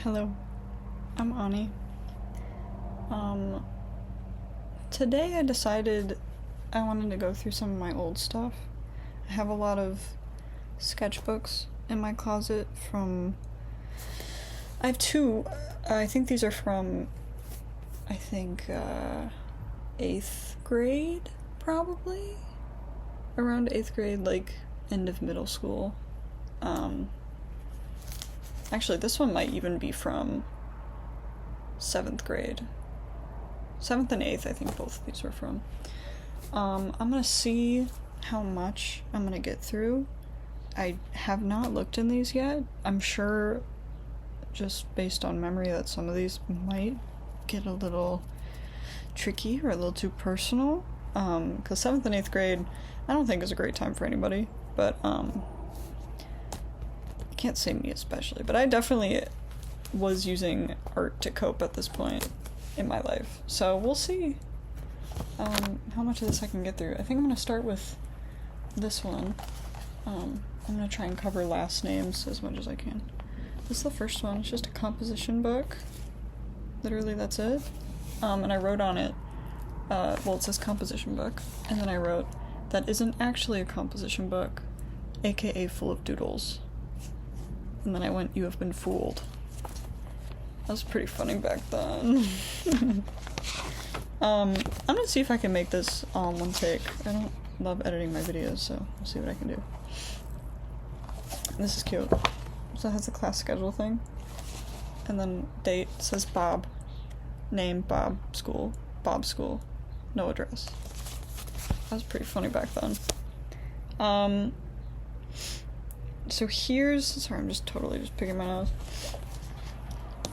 Hello, I'm Ani. Today I decided I wanted to go through some of my old stuff. I have a lot of sketchbooks in my closet from... I have two. I think these are from, 8th grade, probably? Around 8th grade, like, end of middle school. Actually, this one might even be from 7th grade. 7th and 8th, I think both of these were from. I'm gonna see how much I'm gonna get through. I have not looked in these yet. I'm sure, just based on memory, that some of these might get a little tricky or a little too personal. Because 7th and 8th grade, I don't think is a great time for anybody, but, I can't say me especially, but I definitely was using art to cope at this point in my life. So we'll see how much of this I can get through. I think I'm gonna start with this one. I'm gonna try and cover last names as much as I can. This is the first one. It's just a composition book. Literally, that's it. And I wrote on it, well, it says composition book, and then I wrote, that isn't actually a composition book, aka full of doodles. And then I went, you have been fooled. That was pretty funny back then. I'm gonna see if I can make this all in one take. I don't love editing my videos, so we'll see what I can do. This is cute. So it has a class schedule thing. And then date says Bob. Name, Bob, school, no address. That was pretty funny back then. So here's, sorry, I'm just picking my nose.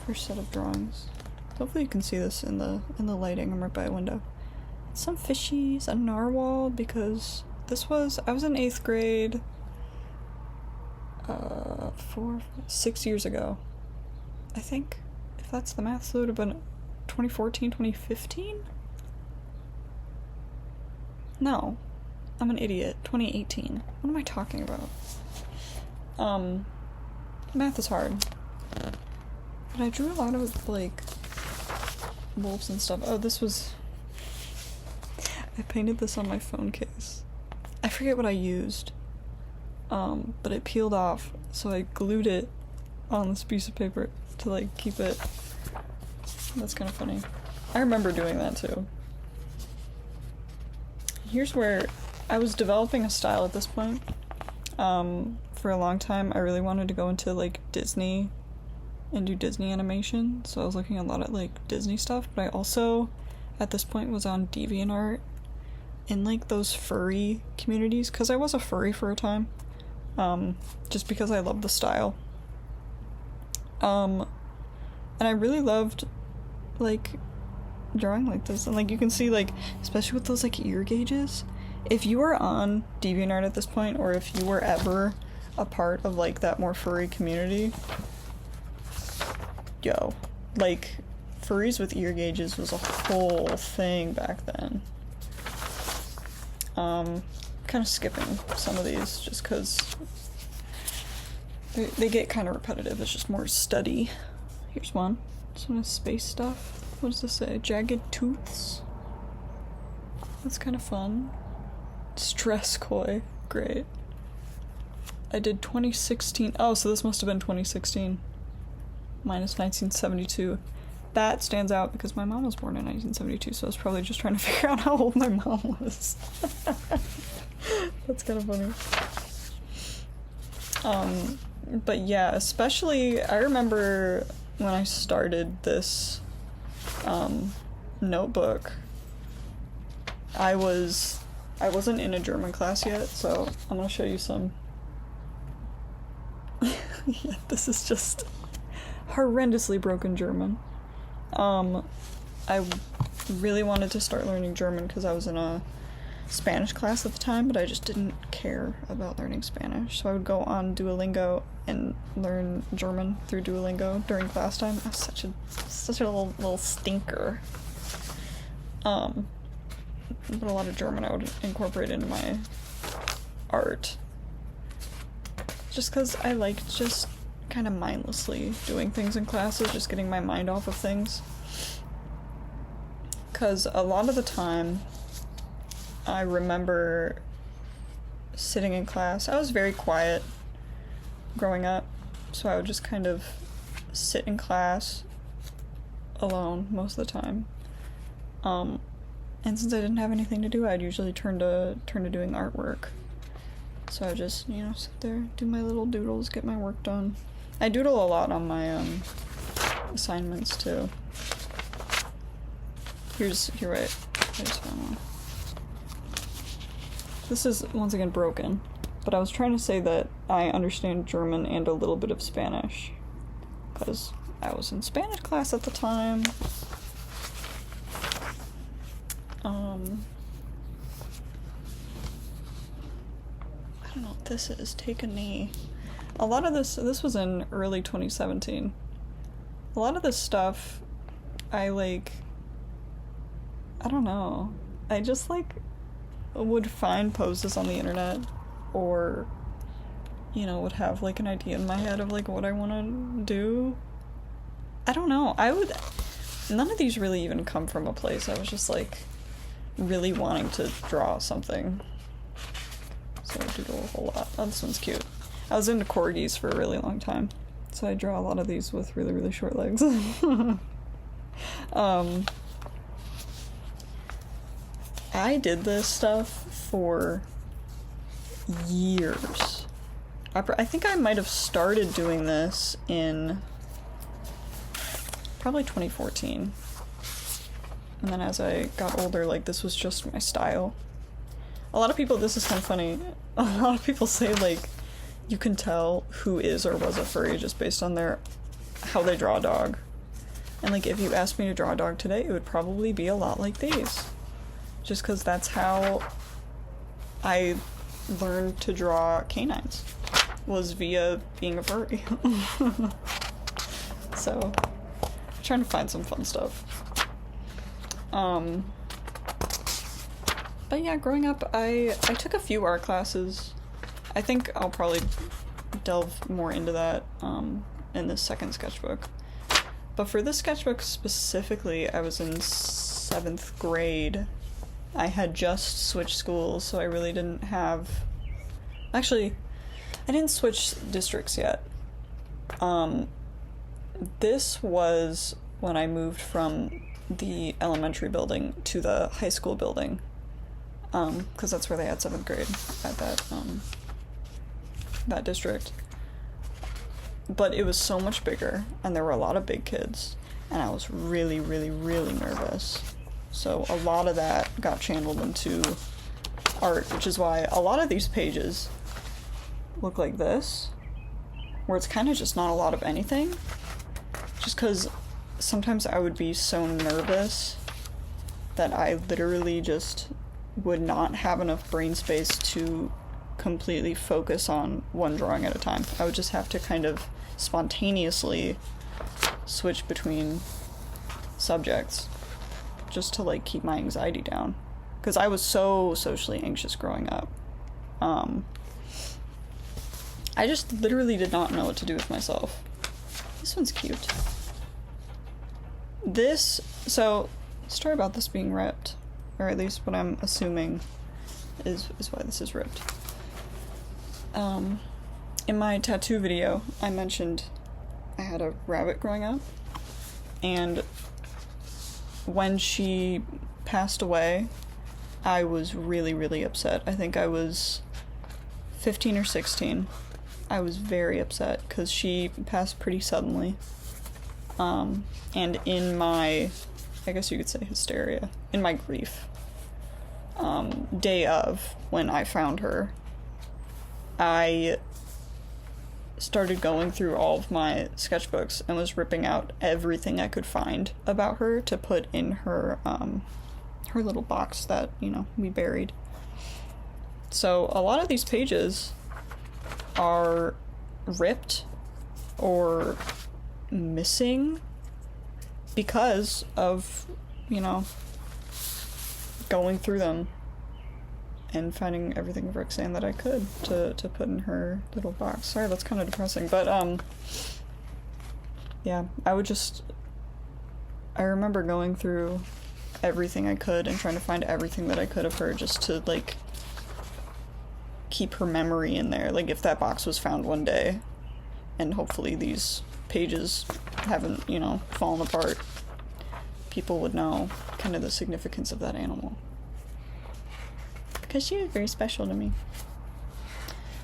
First set of drawings. Hopefully you can see this in the lighting. I'm right by a window. Some fishies, a narwhal, because I was in 8th grade 6 years ago. I think, if that's the math, so it would have been 2014, 2015? No, I'm an idiot. 2018. What am I talking about? Math is hard. But I drew a lot of, like, wolves and stuff. Oh, I painted this on my phone case. I forget what I used. But it peeled off, so I glued it on this piece of paper to, like, keep it. That's kind of funny. I remember doing that, too. Here's where I was developing a style at this point. For a long time, I really wanted to go into, like, Disney and do Disney animation, so I was looking a lot at, like, Disney stuff, but I also, at this point, was on DeviantArt in, like, those furry communities, because I was a furry for a time, just because I loved the style. And I really loved, like, drawing like this, and, like, you can see, like, especially with those, like, ear gauges, if you are on DeviantArt at this point, or if you were ever a part of, like, that more furry community, yo, like, furries with ear gauges was a whole thing back then. Kind of skipping some of these just because they get kind of repetitive. It's just more study. Here's one. This one is space stuff. What does this say? Jagged tooths? That's kind of fun. Stress koi. Great. I did 2016. Oh, so this must have been 2016. Minus 1972. That stands out because my mom was born in 1972, so I was probably just trying to figure out how old my mom was. That's kind of funny. But yeah, especially, I remember when I started this notebook, I wasn't in a German class yet, so I'm gonna show you some. Yeah, this is just horrendously broken German. I really wanted to start learning German because I was in a Spanish class at the time, but I just didn't care about learning Spanish, so I would go on Duolingo and learn German through Duolingo during class time. I was such a little stinker. But a lot of German I would incorporate into my art. Just because I liked just kind of mindlessly doing things in classes, just getting my mind off of things. Because a lot of the time, I remember sitting in class. I was very quiet growing up, so I would just kind of sit in class alone most of the time. And since I didn't have anything to do, I'd usually turn to doing artwork. So I would just, you know, sit there, do my little doodles, get my work done. I doodle a lot on my assignments too. Here, wait. I just found one. This is once again broken, but I was trying to say that I understand German and a little bit of Spanish, because I was in Spanish class at the time. I don't know what this is. Take a knee. A lot of this was in early 2017. A lot of this stuff, I don't know. I just, would find poses on the internet, or, you know, would have, an idea in my head of, what I want to do. I don't know. None of these really even come from a place. I was just, really wanting to draw something. So I doodle a whole lot. Oh, this one's cute. I was into corgis for a really long time, so I draw a lot of these with really, really short legs. I did this stuff for years. I think I might have started doing this in probably 2014. And then as I got older, this was just my style. A lot of people, this is kind of funny, a lot of people say, you can tell who is or was a furry just based on how they draw a dog. And, if you asked me to draw a dog today, it would probably be a lot like these. Just because that's how I learned to draw canines, was via being a furry. So, I'm trying to find some fun stuff. But yeah, growing up, I took a few art classes. I think I'll probably delve more into that in this second sketchbook. But for this sketchbook specifically, I was in 7th grade. I had just switched schools, so I really didn't have... Actually, I didn't switch districts yet. This was when I moved from the elementary building to the high school building, because that's where they had 7th grade at that district. But it was so much bigger, and there were a lot of big kids, and I was really, really, really nervous. So a lot of that got channeled into art, which is why a lot of these pages look like this, where it's kind of just not a lot of anything, just because sometimes I would be so nervous that I literally just would not have enough brain space to completely focus on one drawing at a time. I would just have to kind of spontaneously switch between subjects just to keep my anxiety down, because I was so socially anxious growing up. I just literally did not know what to do with myself. This one's cute. So, story about this being ripped, or at least what I'm assuming is why this is ripped. In my tattoo video, I mentioned I had a rabbit growing up, and when she passed away, I was really, really upset. I think I was 15 or 16. I was very upset because she passed pretty suddenly. And in my, I guess you could say hysteria, in my grief, day of, when I found her, I started going through all of my sketchbooks and was ripping out everything I could find about her to put in her little box that, we buried. So a lot of these pages are ripped or missing because of, going through them and finding everything of Roxanne that I could to put in her little box. Sorry, that's kind of depressing, but yeah, I remember going through everything I could and trying to find everything that I could of her just to, like, keep her memory in there. Like, if that box was found one day, and hopefully these pages haven't, you know, fallen apart, people would know kind of the significance of that animal. Because she was very special to me.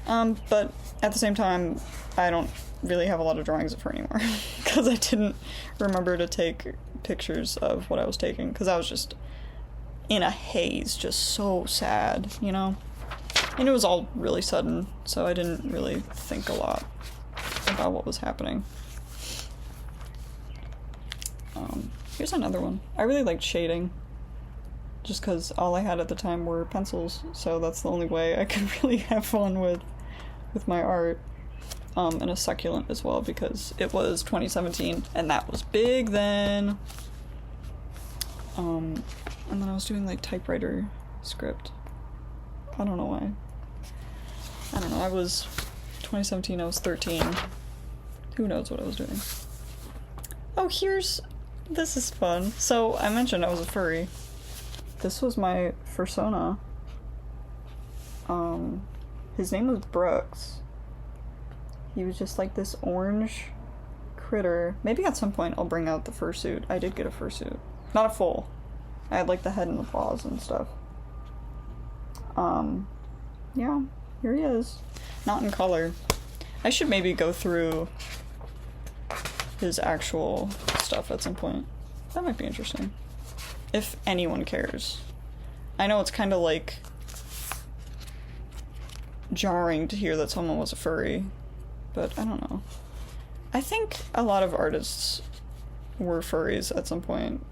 But at the same time, I don't really have a lot of drawings of her anymore. Because I didn't remember to take pictures of what I was taking. Because I was just in a haze, just so sad, you know? And it was all really sudden, so I didn't really think a lot about what was happening. Here's another one. I really liked shading. Just because all I had at the time were pencils, so that's the only way I could really have fun with my art. And a succulent as well, because it was 2017, and that was big then. And then I was doing, like, typewriter script. I don't know why. I don't know, 2017, I was 13. Who knows what I was doing. Oh, this is fun. So, I mentioned I was a furry. This was my fursona. His name was Brooks. He was just like this orange critter. Maybe at some point I'll bring out the fursuit. I did get a fursuit. Not a full. I had like the head and the paws and stuff. Yeah, here he is. Not in color. I should maybe go through his actual stuff at some point. That might be interesting. If anyone cares. I know it's kind of like jarring to hear that someone was a furry, but I don't know. I think a lot of artists were furries at some point,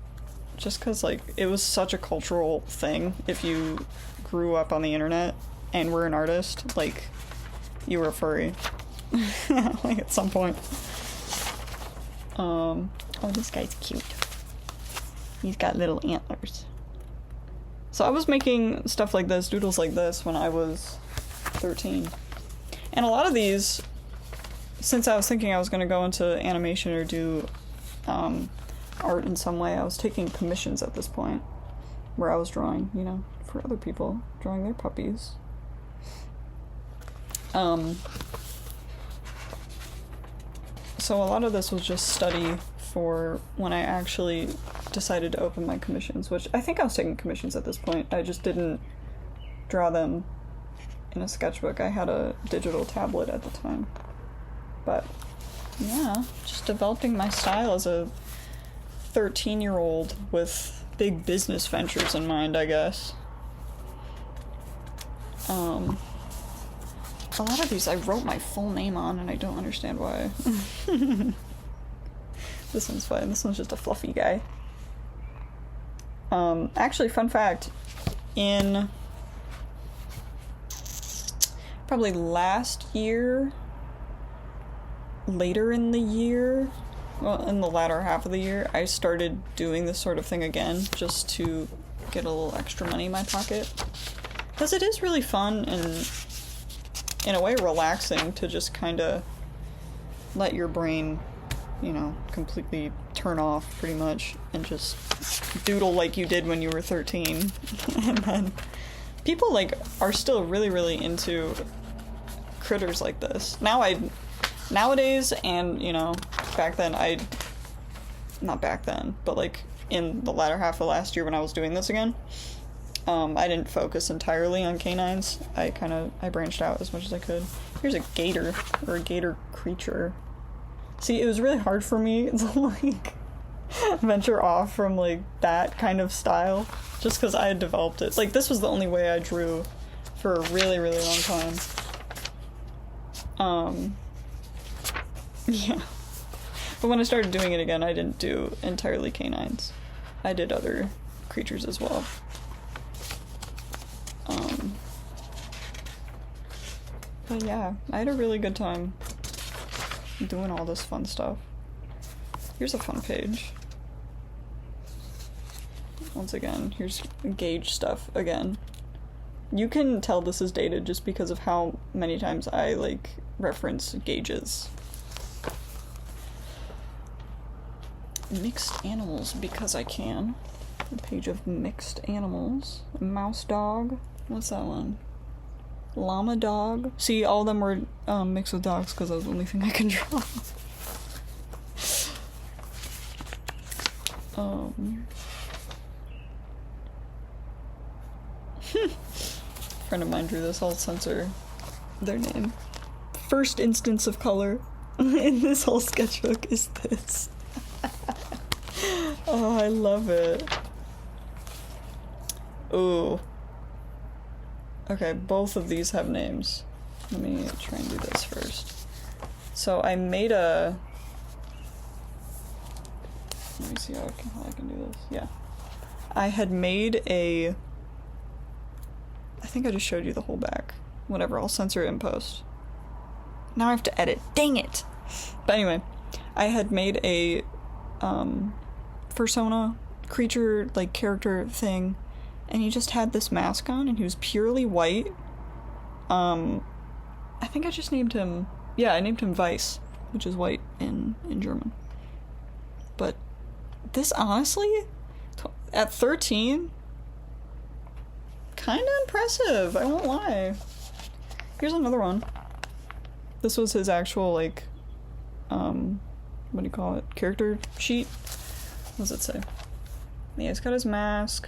just because, like, it was such a cultural thing. If you grew up on the internet and were an artist, like, you were a furry. Like, at some point. Oh, this guy's cute. He's got little antlers. So I was making stuff like this, doodles like this, when I was 13. And a lot of these, since I was thinking I was going to go into animation or do art in some way, I was taking commissions at this point, where I was drawing, you know, for other people, drawing their puppies. So a lot of this was just study for when I actually decided to open my commissions, which I think I was taking commissions at this point. I just didn't draw them in a sketchbook. I had a digital tablet at the time. But yeah, just developing my style as a 13-year-old with big business ventures in mind, I guess. A lot of these I wrote my full name on, and I don't understand why. This one's fine. This one's just a fluffy guy. Actually, fun fact, in probably last year, later in the year, well, in the latter half of the year, I started doing this sort of thing again, just to get a little extra money in my pocket. Because it is really fun and, in a way, relaxing to just kind of let your brain, you know, completely turn off, pretty much, and just doodle like you did when you were 13. And then people, like, are still really, really into critters like this. Nowadays, and, you know, back then, not back then, but, like, in the latter half of last year when I was doing this again, I didn't focus entirely on canines. I branched out as much as I could. Here's a gator, or a gator creature. See, it was really hard for me to, like, venture off from, like, that kind of style, just because I had developed it. Like, this was the only way I drew for a really, really long time. Yeah. But when I started doing it again, I didn't do entirely canines. I did other creatures as well. But yeah, I had a really good time doing all this fun stuff. Here's a fun page. Once again, here's gauge stuff again. You can tell this is dated just because of how many times I, like, reference gauges. Mixed animals, because I can. A page of mixed animals. Mouse dog. What's that one? Llama dog. See, all of them were mixed with dogs because that was the only thing I can draw. Friend of mine drew this. I'll censor their name. First instance of color in this whole sketchbook is this. Oh, I love it. Ooh. Okay, both of these have names. Let me try and do this first. So I made a... Let me see how I can do this. Yeah. I had made a... I think I just showed you the whole back. Whatever, I'll censor it in post. Now I have to edit. Dang it! But anyway, I had made a persona, creature, like, character thing, and he just had this mask on, and he was purely white. I think I just named him... Yeah, I named him Weiss, which is white in German. But this, honestly, at 13... Kinda impressive, I won't lie. Here's another one. This was his actual, like, what do you call it? Character sheet? What does it say? Yeah, he's got his mask.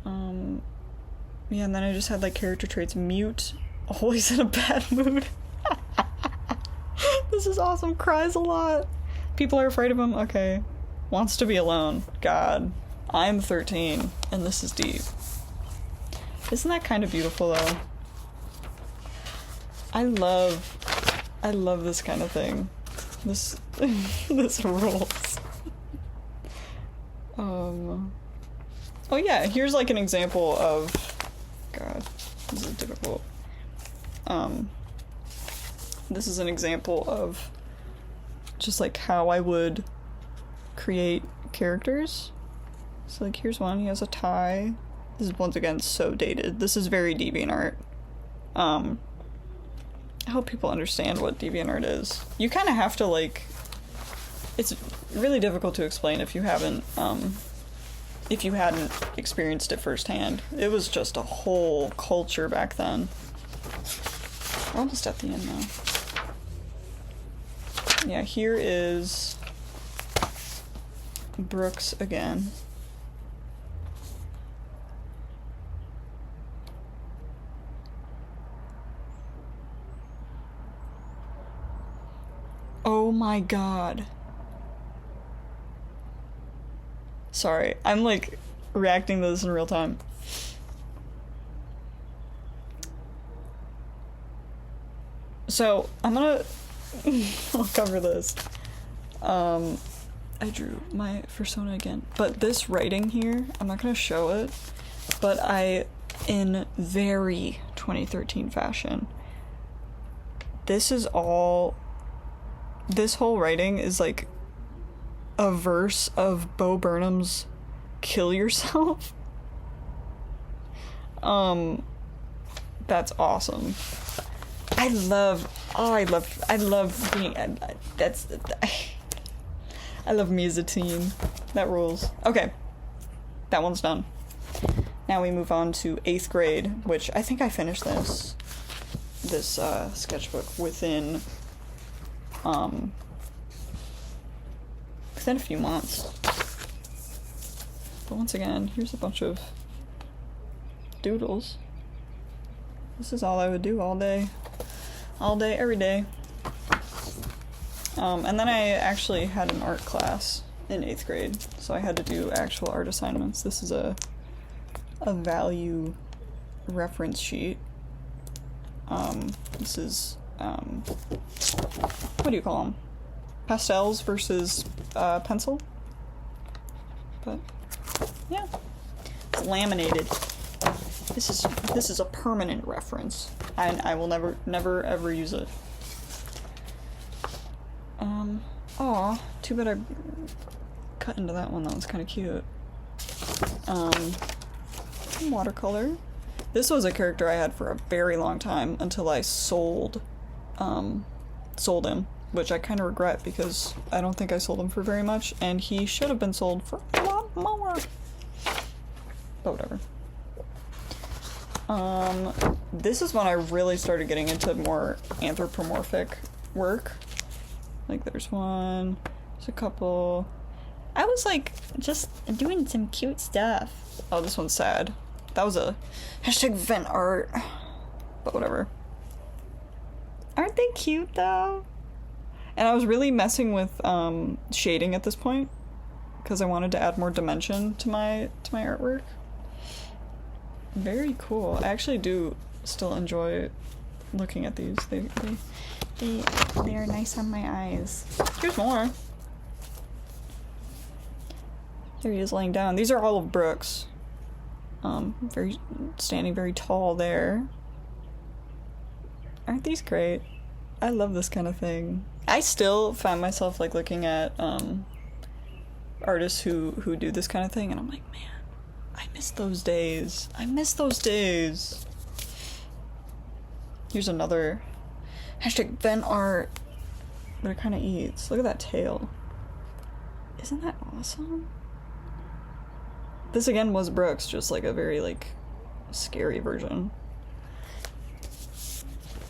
Yeah, and then I just had, like, character traits. Mute. Always in a bad mood. This is awesome. Cries a lot. People are afraid of him. Okay. Wants to be alone. God. I'm 13, and this is deep. Isn't that kind of beautiful, though? I love this kind of thing. This rules. Oh yeah, here's like an example of... God, this is difficult. This is an example of just like how I would create characters. So like here's one, he has a tie. This is once again so dated. This is very DeviantArt. I hope people understand what DeviantArt is. You kind of have to, like... It's really difficult to explain if you haven't, if you hadn't experienced it firsthand. It was just a whole culture back then. We're almost at the end now. Yeah, here is Brooks again. Oh my god. Sorry, I'm like reacting to this in real time. So, I'm gonna... I'll cover this. I drew my persona again. But this writing here, I'm not gonna show it, but in very 2013 fashion, this is all... This whole writing is like a verse of Bo Burnham's Kill Yourself. That's awesome. I love being, I love me as a teen. That rules. Okay. That one's done. Now we move on to 8th grade, which I think I finished this sketchbook within a few months. But once again, here's a bunch of doodles. This is all I would do all day, every day. And then I actually had an art class in 8th grade, so I had to do actual art assignments. This is a value reference sheet. This is, what do you call them? Pastels versus pencil. But yeah, it's laminated. This is a permanent reference. I will never ever use it. Aw, too bad I cut into that one. That was kind of cute. Watercolor. This was a character I had for a very long time until I sold him, which I kind of regret because I don't think I sold him for very much, and he should have been sold for a lot more. But whatever. This is when I really started getting into more anthropomorphic work. Like, there's one, there's a couple. I was like, just doing some cute stuff. Oh, this one's sad. That was a hashtag vent art. But whatever. Aren't they cute though? And I was really messing with shading at this point because I wanted to add more dimension to my artwork. Very cool. I actually do still enjoy looking at these. They are nice on my eyes. Here's more. There he is laying down. These are all of Brooks. Standing very tall there. Aren't these great? I love this kind of thing. I still find myself like looking at artists who do this kind of thing, and I'm like, man, I miss those days. I miss those days. Here's another hashtag vent art, but it kind of eats. Look at that tail. Isn't that awesome? This again was Brooks, just like a very like scary version.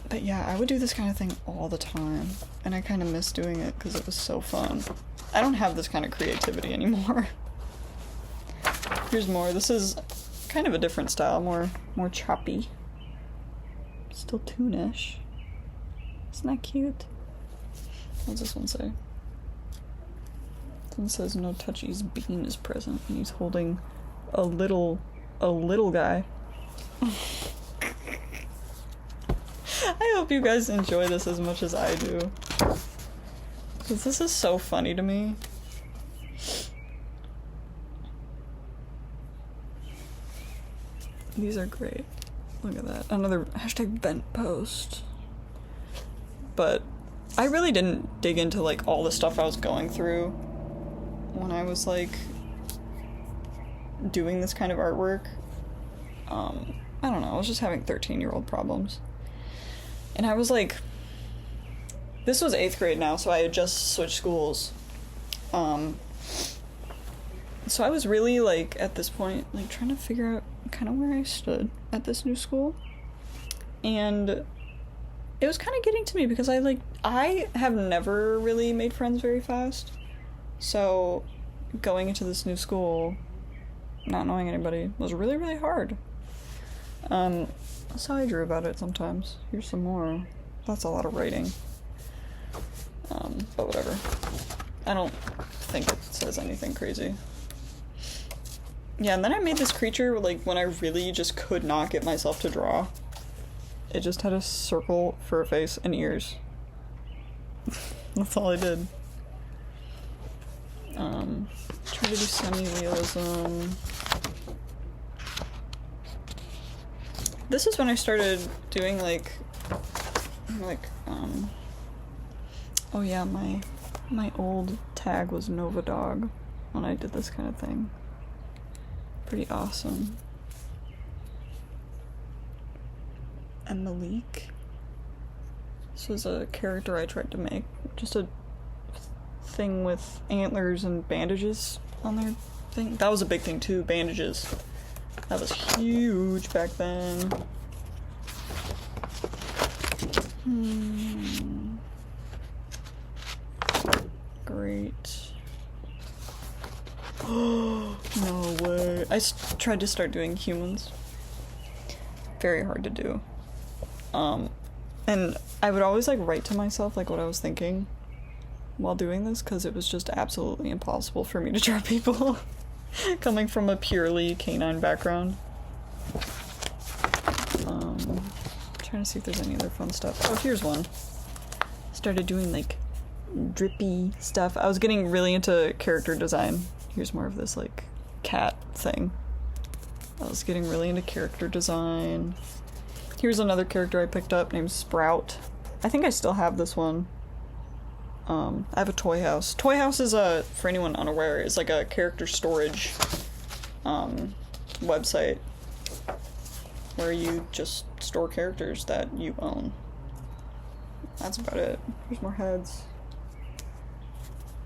But yeah, I would do this kind of thing all the time, and I kind of miss doing it because it was so fun. I don't have this kind of creativity anymore. Here's more. This is kind of a different style, more choppy. Still toonish. Isn't that cute? What does this one say? This one says no touchies beam is present, and he's holding a little guy. I hope you guys enjoy this as much as I do, because this is so funny to me. These are great. Look at that. Another hashtag vent post. But I really didn't dig into like all the stuff I was going through when I was like doing this kind of artwork. I don't know, I was just having 13-year-old problems. And I was like, this was 8th grade now, so I had just switched schools. So I was really like, at this point, like trying to figure out kind of where I stood at this new school. And it was kind of getting to me because I have never really made friends very fast. So going into this new school, not knowing anybody, was really, really hard. That's how I drew about it sometimes. Here's some more. That's a lot of writing. But whatever. I don't think it says anything crazy. Yeah, and then I made this creature, like, when I really just could not get myself to draw. It just had a circle for a face and ears. That's all I did. Try to do semi-realism. This is when I started doing, oh yeah, my old tag was Nova Dog when I did this kind of thing. Pretty awesome. And Malik. This was a character I tried to make. Just a thing with antlers and bandages on their thing. That was a big thing too, bandages. That was huge back then. Great. No way. I tried to start doing humans. Very hard to do. And I would always write to myself what I was thinking while doing this, because it was just absolutely impossible for me to draw people coming from a purely canine background. Trying to see if there's any other fun stuff. Oh, here's one. Started doing drippy stuff. I was getting really into character design. Here's more of this cat thing. I was getting really into character design. Here's another character I picked up named Sprout. I think I still have this one. I have a toy house. Toy house is for anyone unaware, is a character storage website. where you just store characters that you own. That's about it. Here's more heads.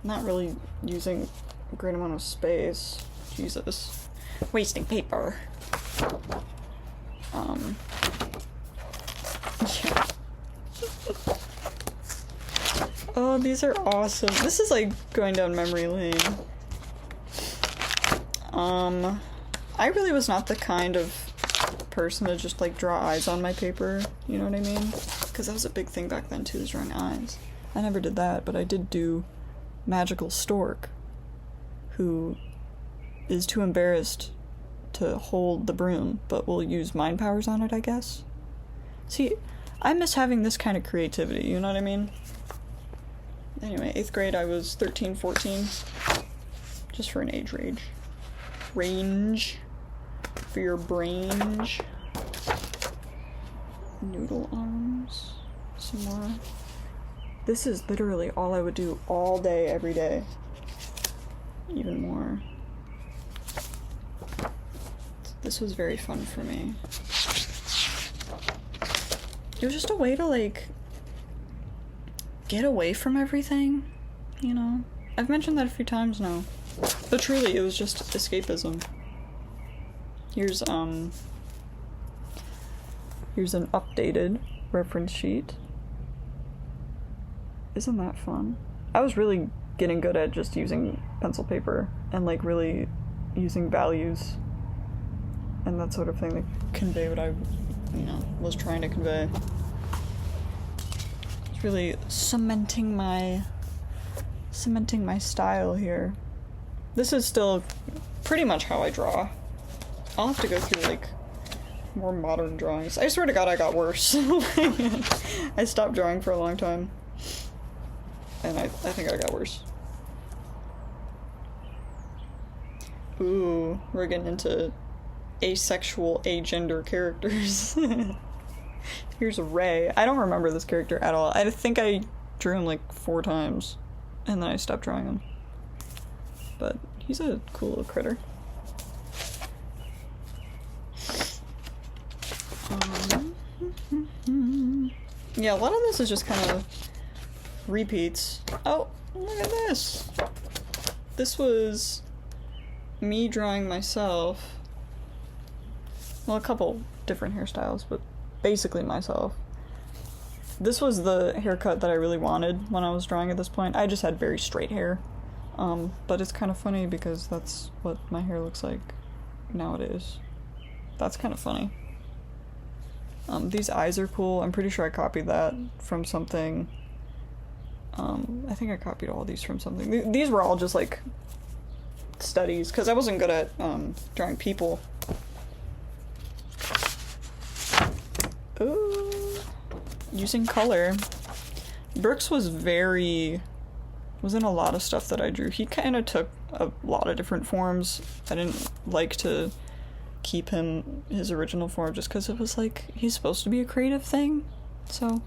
Not really using a great amount of space. Jesus. Wasting paper. Yeah. Oh, these are awesome. This is like going down memory lane. I really was not the kind of person to just like draw eyes on my paper, you know what I mean? Because that was a big thing back then too, is drawing eyes. I never did that, but I did do Magical Stork, who is too embarrassed to hold the broom, but will use mind powers on it, I guess. See, I miss having this kind of creativity, you know what I mean? Anyway, 8th grade I was 13, 14. Just for an age range. For your brain. Noodle arms. Some more. This is literally all I would do all day, every day. Even more. This was very fun for me. It was just a way to, like, get away from everything, you know? I've mentioned that a few times now. But truly, it was just escapism. Here's an updated reference sheet. Isn't that fun? I was really getting good at just using pencil paper and, like, really using values and that sort of thing to convey what I, you know, was trying to convey. It's really cementing my style here. This is still pretty much how I draw. I'll have to go through, like, more modern drawings. I swear to God I got worse. I stopped drawing for a long time. And I think I got worse. Ooh, we're getting into asexual, agender characters. Here's Ray. I don't remember this character at all. I think I drew him like 4 times, and then I stopped drawing him. But he's a cool little critter. Yeah, a lot of this is just kind of repeats. Oh, look at this! This was me drawing myself. Well, a couple different hairstyles, but basically myself. This was the haircut that I really wanted when I was drawing at this point. I just had very straight hair. But it's kind of funny because that's what my hair looks like nowadays. That's kind of funny. These eyes are cool. I'm pretty sure I copied that from something. I think I copied all these from something. These were all just like studies, because I wasn't good at drawing people. Ooh, using color. Brooks was in a lot of stuff that I drew. He kind of took a lot of different forms. I didn't like to keep his original form just because it was like, he's supposed to be a creative thing. So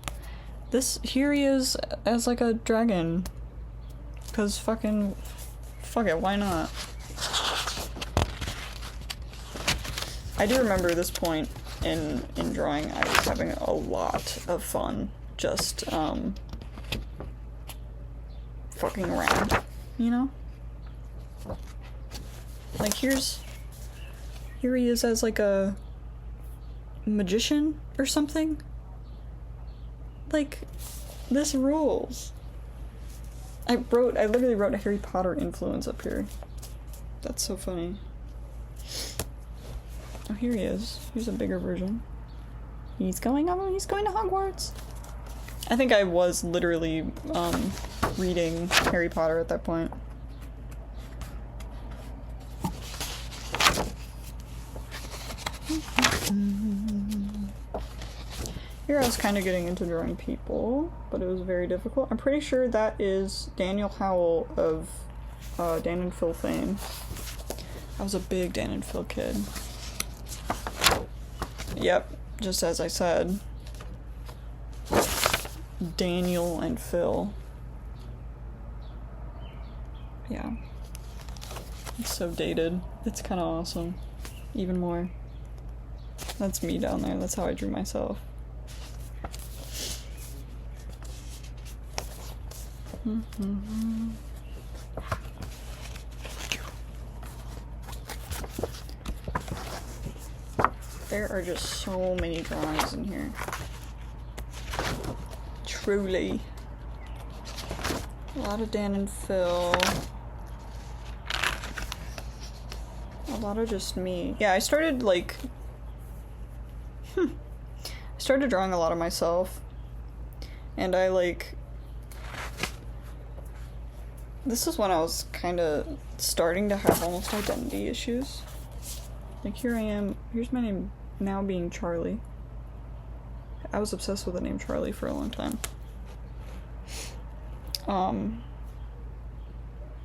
here he is as like a dragon, because fuck it, why not? I do remember this point in drawing, I was having a lot of fun just fucking around, you know? Like here he is as like a magician or something. Like, this rules. I literally wrote a Harry Potter influence up here. That's so funny. Oh, here he is. Here's a bigger version. He's going to Hogwarts. I think I was literally reading Harry Potter at that point. Here I was kind of getting into drawing people, but it was very difficult. I'm pretty sure that is Daniel Howell of Dan and Phil fame. I was a big Dan and Phil kid. Yep, just as I said. Daniel and Phil. Yeah. It's so dated. It's kind of awesome. Even more. That's me down there. That's how I drew myself. There are just so many drawings in here. Truly. A lot of Dan and Phil. A lot of just me. Yeah, I started like... I started drawing a lot of myself. And I like... This is when I was kind of starting to have almost identity issues. Like, here I am. Here's my name now being Charlie. I was obsessed with the name Charlie for a long time.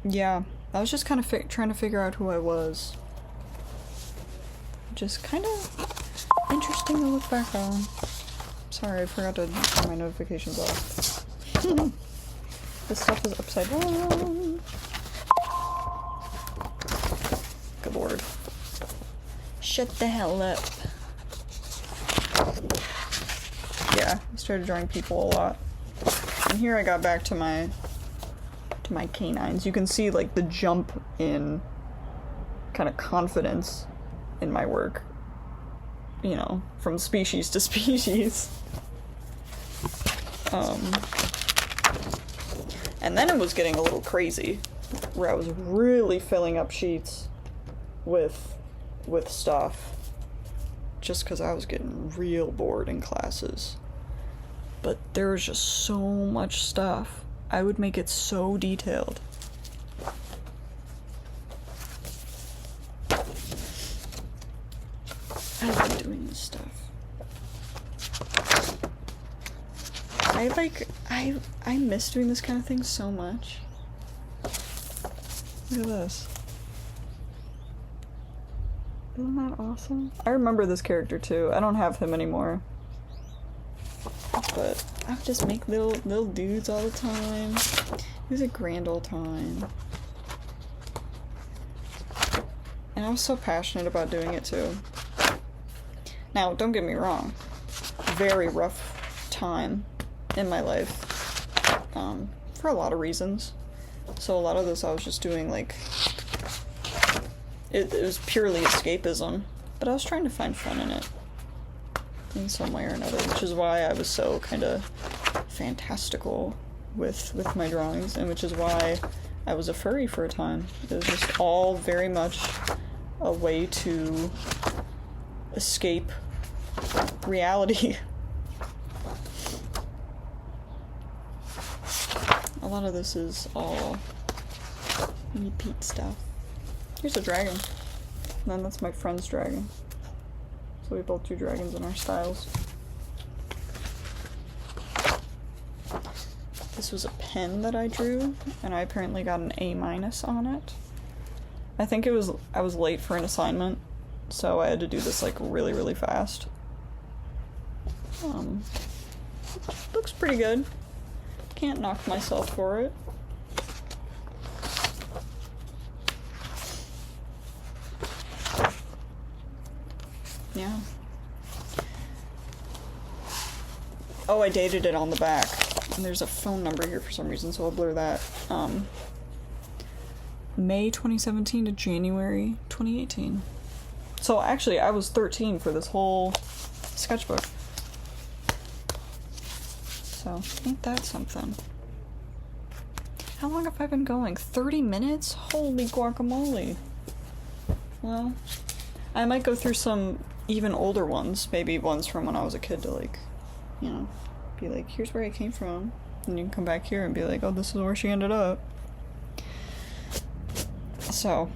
Yeah. I was just kind of trying to figure out who I was. Just kind of interesting to look back on. Sorry, I forgot to turn my notifications off. This stuff is upside down. Good lord. Shut the hell up. Yeah, I started drawing people a lot. And here I got back to my canines. You can see like the jump in kind of confidence in my work. You know, from species to species. And then it was getting a little crazy, where I was really filling up sheets with stuff, just because I was getting real bored in classes. But there was just so much stuff. I would make it so detailed. I love doing this stuff. I miss doing this kind of thing so much. Look at this. Isn't that awesome? I remember this character too. I don't have him anymore. But I would just make little dudes all the time. It was a grand old time. And I was so passionate about doing it too. Now, don't get me wrong. Very rough time in my life. For a lot of reasons. So a lot of this I was just doing like... It was purely escapism. But I was trying to find fun in it. In some way or another. Which is why I was so kind of fantastical with my drawings. And which is why I was a furry for a time. It was just all very much a way to escape reality. A lot of this is all repeat stuff. Here's a dragon. And then that's my friend's dragon. So we both do dragons in our styles. This was a pen that I drew, and I apparently got an A- on it. I think I was late for an assignment, so I had to do this like really, really fast. Looks pretty good. Can't knock myself for it. Yeah. Oh, I dated it on the back. And there's a phone number here for some reason, so I'll blur that. May 2017 to January 2018. So actually, I was 13 for this whole sketchbook. So, ain't that something? How long have I been going? 30 minutes? Holy guacamole. Well, I might go through some even older ones, maybe ones from when I was a kid to like, you know, be like, here's where I came from. And you can come back here and be like, oh, this is where she ended up. So,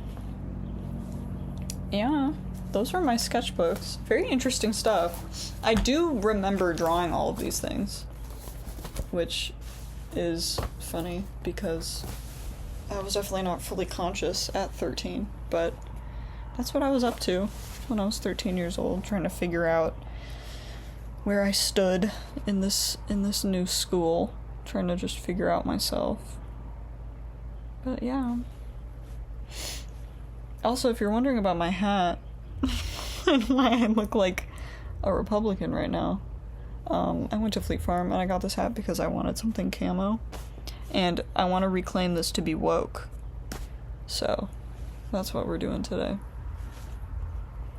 yeah, those were my sketchbooks. Very interesting stuff. I do remember drawing all of these things, which is funny because I was definitely not fully conscious at 13, but that's what I was up to when I was 13 years old, trying to figure out where I stood in this new school, trying to just figure out myself. But yeah. Also, if you're wondering about my hat and why I look like a Republican right now. I went to Fleet Farm and I got this hat because I wanted something camo. And I want to reclaim this to be woke. So, that's what we're doing today.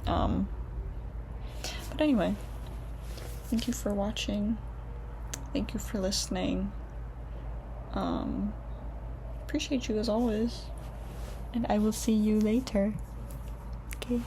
But anyway, thank you for watching. Thank you for listening. Appreciate you as always. And I will see you later. Okay.